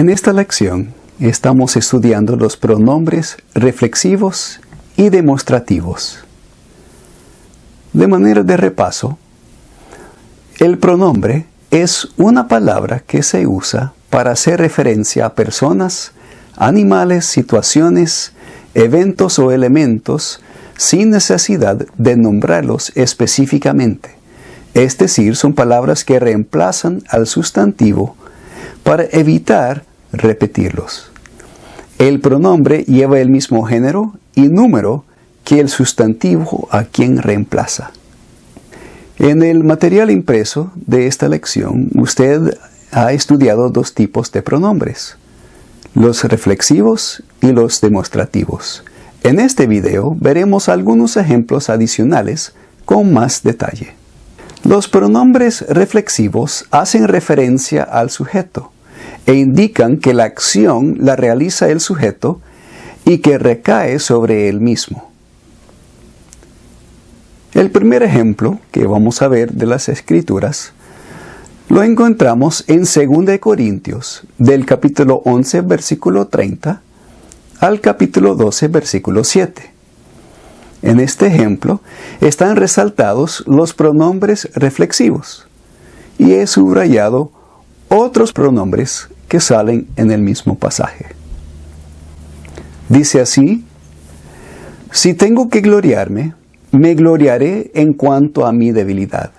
En esta lección estamos estudiando los pronombres reflexivos y demostrativos. De manera de repaso, el pronombre es una palabra que se usa para hacer referencia a personas, animales, situaciones, eventos o elementos sin necesidad de nombrarlos específicamente. Es decir, son palabras que reemplazan al sustantivo para evitar repetirlos. El pronombre lleva el mismo género y número que el sustantivo a quien reemplaza. En el material impreso de esta lección, usted ha estudiado dos tipos de pronombres: los reflexivos y los demostrativos. En este video veremos algunos ejemplos adicionales con más detalle. Los pronombres reflexivos hacen referencia al sujeto e indican que la acción la realiza el sujeto y que recae sobre él mismo. El primer ejemplo que vamos a ver de las Escrituras lo encontramos en 2 Corintios, del capítulo 11, versículo 30, al capítulo 12, versículo 7. En este ejemplo están resaltados los pronombres reflexivos y he subrayado otros pronombres que salen en el mismo pasaje. Dice así: si tengo que gloriarme, me gloriaré en cuanto a mi debilidad.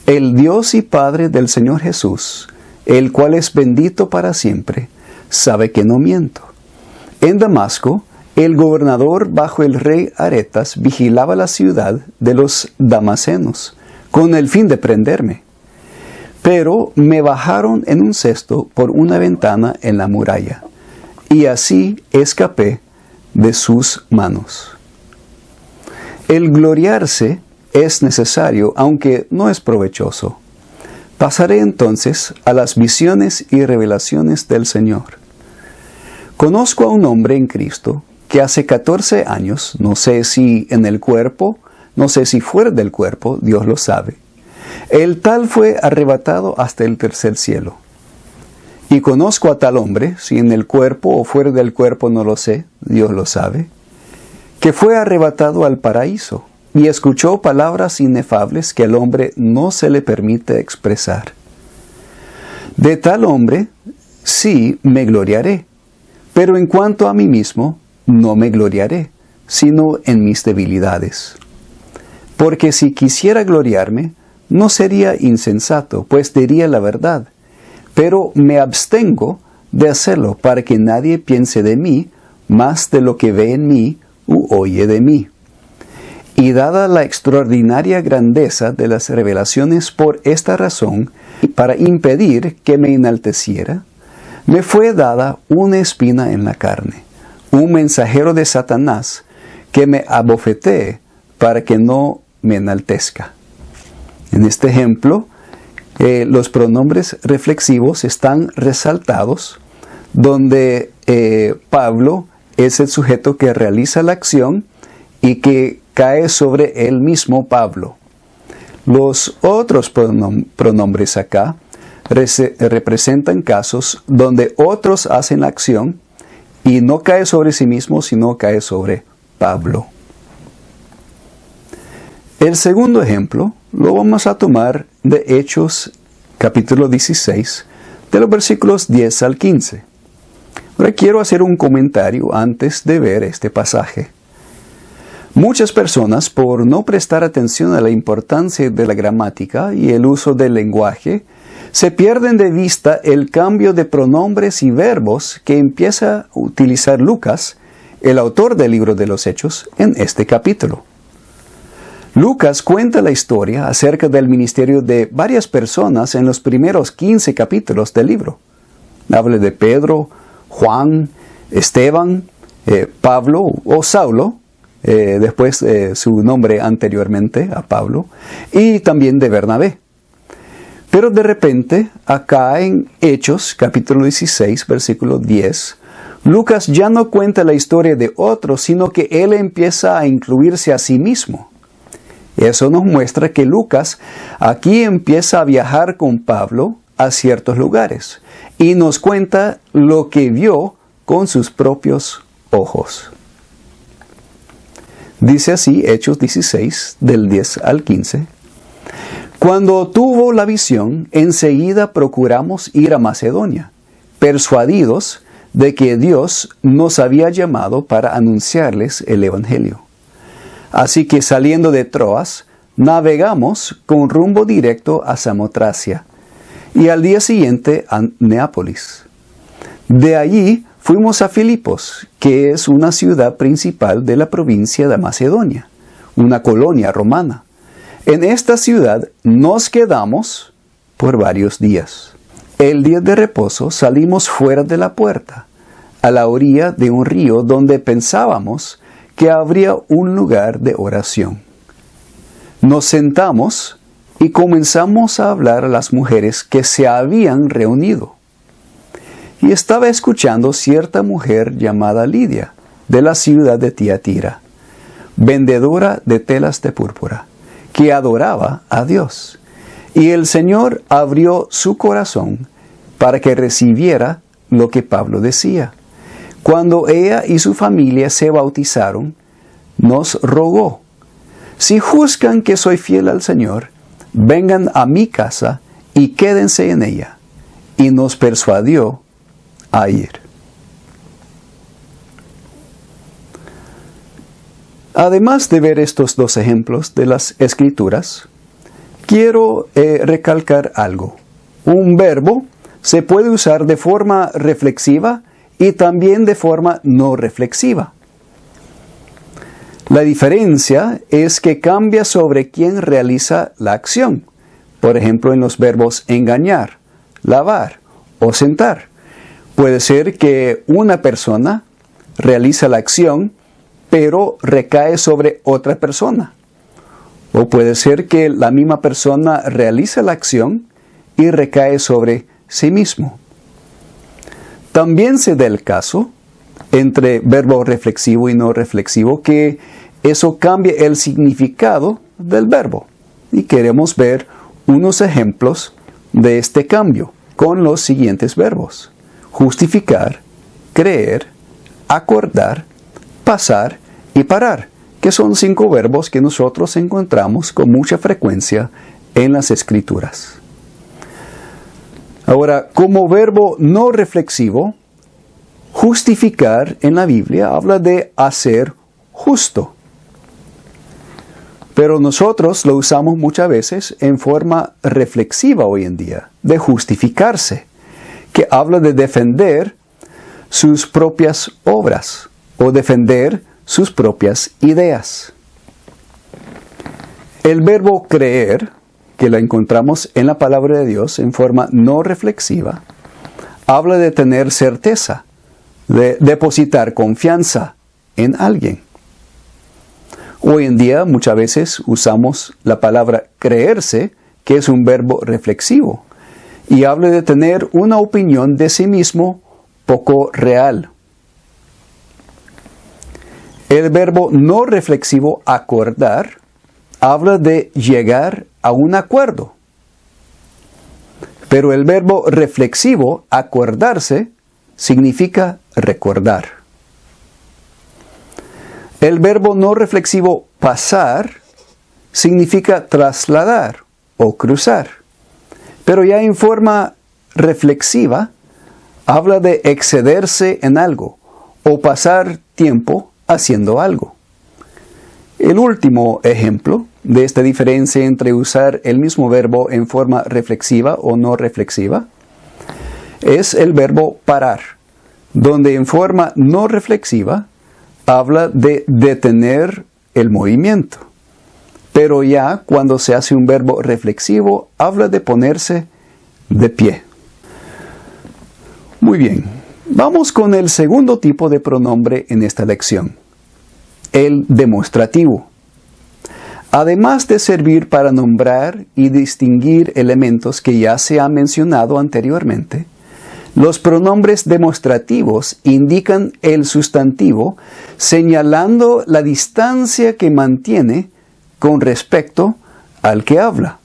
El Dios y Padre del Señor Jesús, el cual es bendito para siempre, sabe que no miento. En Damasco, el gobernador bajo el rey Aretas vigilaba la ciudad de los damasenos, con el fin de prenderme. Pero me bajaron en un cesto por una ventana en la muralla, y así escapé de sus manos. El gloriarse es necesario, aunque no es provechoso. Pasaré entonces a las visiones y revelaciones del Señor. Conozco a un hombre en Cristo que hace 14 años, no sé si en el cuerpo, no sé si fuera del cuerpo, Dios lo sabe. El tal fue arrebatado hasta el tercer cielo. Y conozco a tal hombre, si en el cuerpo o fuera del cuerpo no lo sé, Dios lo sabe, que fue arrebatado al paraíso y escuchó palabras inefables que al hombre no se le permite expresar. De tal hombre sí me gloriaré, pero en cuanto a mí mismo, no me gloriaré, sino en mis debilidades. Porque si quisiera gloriarme, no sería insensato, pues diría la verdad, pero me abstengo de hacerlo para que nadie piense de mí más de lo que ve en mí u oye de mí. Y dada la extraordinaria grandeza de las revelaciones por esta razón, para impedir que me enalteciera, me fue dada una espina en la carne, un mensajero de Satanás que me abofetee para que no me enaltezca. En este ejemplo, los pronombres reflexivos están resaltados, donde Pablo es el sujeto que realiza la acción y que cae sobre él mismo Pablo. Los otros pronombres acá representan casos donde otros hacen la acción y no cae sobre sí mismo, sino cae sobre Pablo. El segundo ejemplo lo vamos a tomar de Hechos capítulo 16, de los versículos 10 al 15. Ahora quiero hacer un comentario antes de ver este pasaje. Muchas personas, por no prestar atención a la importancia de la gramática y el uso del lenguaje, se pierden de vista el cambio de pronombres y verbos que empieza a utilizar Lucas, el autor del libro de los Hechos, en este capítulo. Lucas cuenta la historia acerca del ministerio de varias personas en los primeros 15 capítulos del libro. Habla de Pedro, Juan, Esteban, Pablo o Saulo, después su nombre anteriormente a Pablo, y también de Bernabé. Pero de repente, acá en Hechos, capítulo 16, versículo 10, Lucas ya no cuenta la historia de otros, sino que él empieza a incluirse a sí mismo. Eso nos muestra que Lucas aquí empieza a viajar con Pablo a ciertos lugares y nos cuenta lo que vio con sus propios ojos. Dice así Hechos 16, del 10 al 15. Cuando tuvo la visión, enseguida procuramos ir a Macedonia, persuadidos de que Dios nos había llamado para anunciarles el Evangelio. Así que saliendo de Troas, navegamos con rumbo directo a Samotracia y al día siguiente a Neápolis. De allí fuimos a Filipos, que es una ciudad principal de la provincia de Macedonia, una colonia romana. En esta ciudad nos quedamos por varios días. El día de reposo salimos fuera de la puerta, a la orilla de un río donde pensábamos que habría un lugar de oración. Nos sentamos y comenzamos a hablar a las mujeres que se habían reunido. Y estaba escuchando cierta mujer llamada Lidia, de la ciudad de Tiatira, vendedora de telas de púrpura, que adoraba a Dios. Y el Señor abrió su corazón para que recibiera lo que Pablo decía. Cuando ella y su familia se bautizaron, nos rogó: si juzgan que soy fiel al Señor, vengan a mi casa y quédense en ella. Y nos persuadió a ir. Además de ver estos dos ejemplos de las Escrituras, quiero recalcar algo. Un verbo se puede usar de forma reflexiva y también de forma no reflexiva. La diferencia es que cambia sobre quién realiza la acción. Por ejemplo, en los verbos engañar, lavar o sentar. Puede ser que una persona realiza la acción, pero recae sobre otra persona. O puede ser que la misma persona realiza la acción y recae sobre sí mismo. También se da el caso entre verbo reflexivo y no reflexivo que eso cambia el significado del verbo. Y queremos ver unos ejemplos de este cambio con los siguientes verbos: justificar, creer, acordar, pasar y parar, que son 5 verbos que nosotros encontramos con mucha frecuencia en las Escrituras. Ahora, como verbo no reflexivo, justificar en la Biblia habla de hacer justo. Pero nosotros lo usamos muchas veces en forma reflexiva hoy en día, de justificarse, que habla de defender sus propias obras o defender sus propias ideas. El verbo creer, que lo encontramos en la palabra de Dios en forma no reflexiva, habla de tener certeza, de depositar confianza en alguien. Hoy en día muchas veces usamos la palabra creerse, que es un verbo reflexivo, y habla de tener una opinión de sí mismo poco real. El verbo no reflexivo acordar habla de llegar a un acuerdo. Pero el verbo reflexivo acordarse significa recordar. El verbo no reflexivo pasar significa trasladar o cruzar. Pero ya en forma reflexiva habla de excederse en algo o pasar tiempo haciendo algo. El último ejemplo de esta diferencia entre usar el mismo verbo en forma reflexiva o no reflexiva es el verbo parar, donde en forma no reflexiva habla de detener el movimiento. Pero ya cuando se hace un verbo reflexivo, habla de ponerse de pie. Muy bien, vamos con el segundo tipo de pronombre en esta lección, el demostrativo. Además de servir para nombrar y distinguir elementos que ya se han mencionado anteriormente, los pronombres demostrativos indican el sustantivo señalando la distancia que mantiene con respecto al que habla.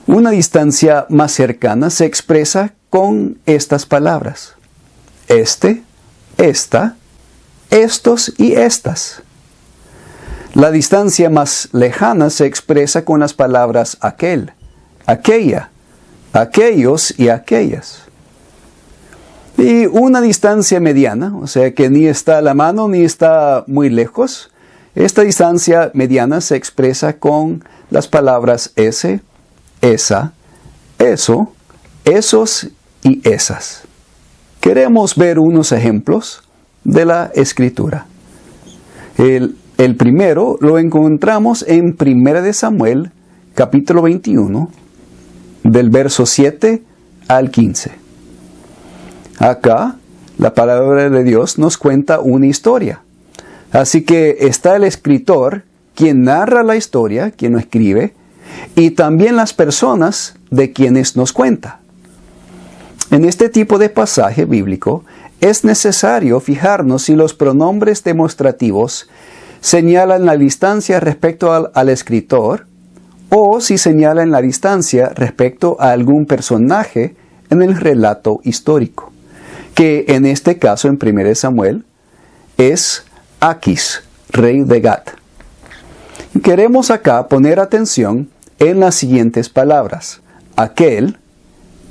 Una distancia más cercana se expresa con estas palabras: este, esta, estos y estas. La distancia más lejana se expresa con las palabras aquel, aquella, aquellos y aquellas. Y una distancia mediana, o sea que ni está a la mano ni está muy lejos, esta distancia mediana se expresa con las palabras ese, esa, eso, esos y esas. Queremos ver unos ejemplos de la Escritura. El primero lo encontramos en 1 Samuel, capítulo 21, del verso 7 al 15. Acá, la palabra de Dios nos cuenta una historia. Así que está el escritor, quien narra la historia, quien lo escribe, y también las personas de quienes nos cuenta. En este tipo de pasaje bíblico, es necesario fijarnos si los pronombres demostrativos señalan la distancia respecto al escritor, o si señalan la distancia respecto a algún personaje en el relato histórico, que en este caso en 1 Samuel es Aquis, rey de Gat. Queremos acá poner atención en las siguientes palabras: aquel,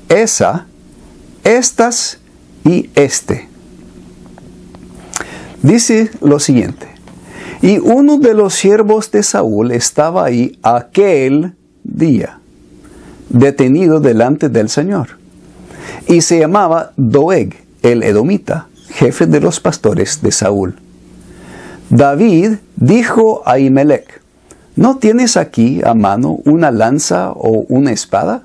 esa, estas y este. Dice lo siguiente: y uno de los siervos de Saúl estaba ahí aquel día, detenido delante del Señor, y se llamaba Doeg, el edomita, jefe de los pastores de Saúl. David dijo a Ahimelech: ¿no tienes aquí a mano una lanza o una espada?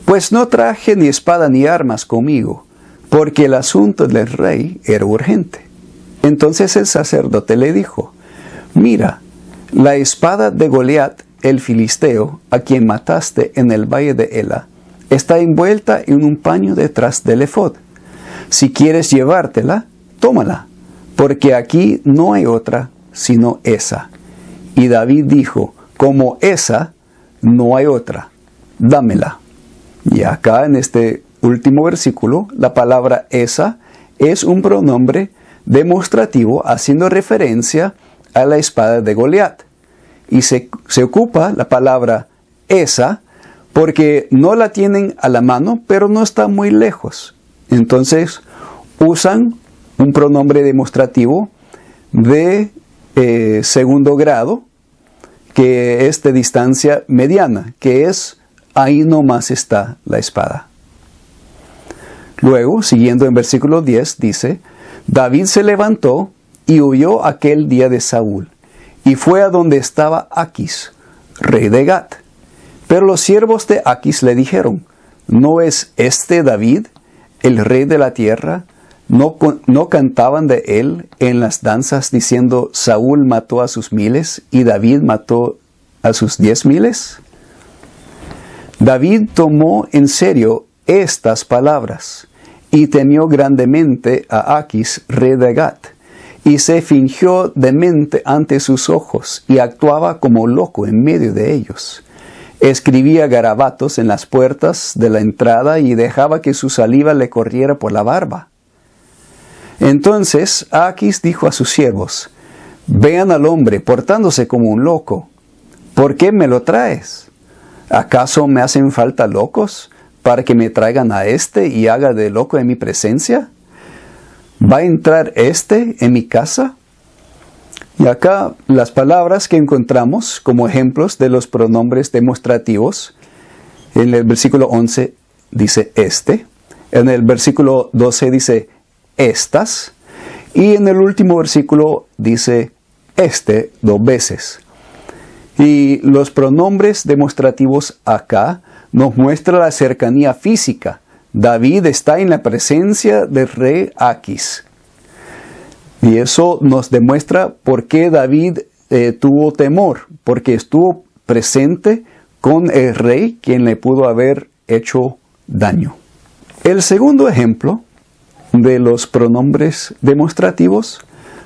Pues no traje ni espada ni armas conmigo, porque el asunto del rey era urgente. Entonces el sacerdote le dijo: mira, la espada de Goliat, el filisteo, a quien mataste en el valle de Ela, está envuelta en un paño detrás del efod. Si quieres llevártela, tómala, porque aquí no hay otra sino esa. Y David dijo: como esa, no hay otra, dámela. Y acá en este último versículo, la palabra esa es un pronombre demostrativo haciendo referencia a la espada de Goliat. Y se ocupa la palabra esa porque no la tienen a la mano, pero no está muy lejos. Entonces usan un pronombre demostrativo de segundo grado, que es de distancia mediana, que es ahí nomás está la espada. Luego, siguiendo en versículo 10, dice: David se levantó y huyó aquel día de Saúl, y fue a donde estaba Aquis, rey de Gat. Pero los siervos de Aquis le dijeron: ¿no es este David, el rey de la tierra? ¿No cantaban de él en las danzas diciendo: Saúl mató a sus 1000 y David mató a sus 10,000? David tomó en serio estas palabras y temió grandemente a Aquis, rey de Gat, y se fingió demente ante sus ojos y actuaba como loco en medio de ellos. Escribía garabatos en las puertas de la entrada y dejaba que su saliva le corriera por la barba. Entonces Aquis dijo a sus siervos: vean al hombre portándose como un loco. ¿Por qué me lo traes? ¿Acaso me hacen falta locos para que me traigan a este y haga de loco en mi presencia? ¿Va a entrar este en mi casa? Y acá las palabras que encontramos como ejemplos de los pronombres demostrativos, en el versículo 11 dice este, en el versículo 12 dice estas, y en el último versículo dice este 2 veces. Y los pronombres demostrativos acá nos muestra la cercanía física. David está en la presencia del rey Aquis. Y eso nos demuestra por qué David tuvo temor, porque estuvo presente con el rey quien le pudo haber hecho daño. El segundo ejemplo de los pronombres demostrativos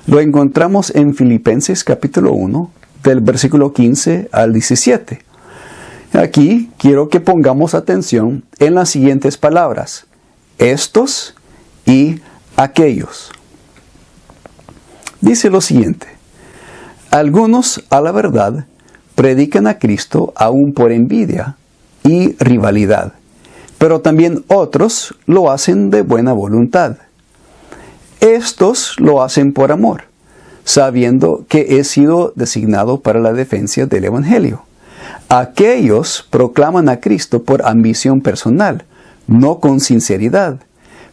lo encontramos en Filipenses capítulo 1, del versículo 15 al 17. Aquí quiero que pongamos atención en las siguientes palabras: estos y aquellos. Dice lo siguiente: algunos, a la verdad, predican a Cristo aún por envidia y rivalidad, pero también otros lo hacen de buena voluntad. Estos lo hacen por amor, sabiendo que he sido designado para la defensa del Evangelio. Aquellos proclaman a Cristo por ambición personal, no con sinceridad,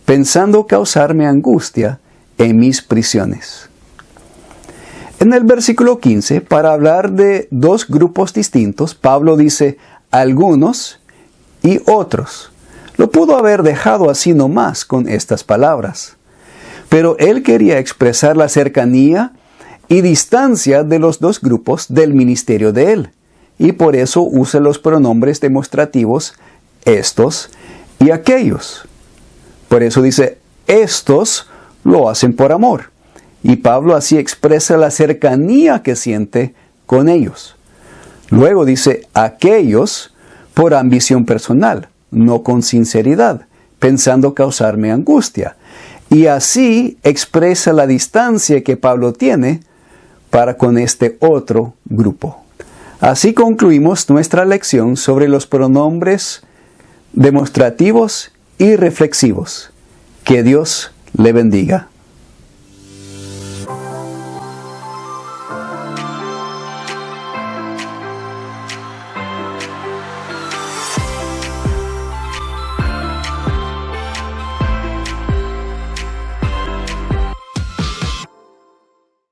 pensando causarme angustia en mis prisiones. En el versículo 15, para hablar de dos grupos distintos, Pablo dice algunos y otros. Lo pudo haber dejado así nomás con estas palabras, pero él quería expresar la cercanía y distancia de los dos grupos del ministerio de él, y por eso usa los pronombres demostrativos estos y aquellos. Por eso dice, estos lo hacen por amor. Y Pablo así expresa la cercanía que siente con ellos. Luego dice, aquellos por ambición personal, no con sinceridad, pensando causarme angustia. Y así expresa la distancia que Pablo tiene para con este otro grupo. Así concluimos nuestra lección sobre los pronombres demostrativos y reflexivos. Que Dios le bendiga.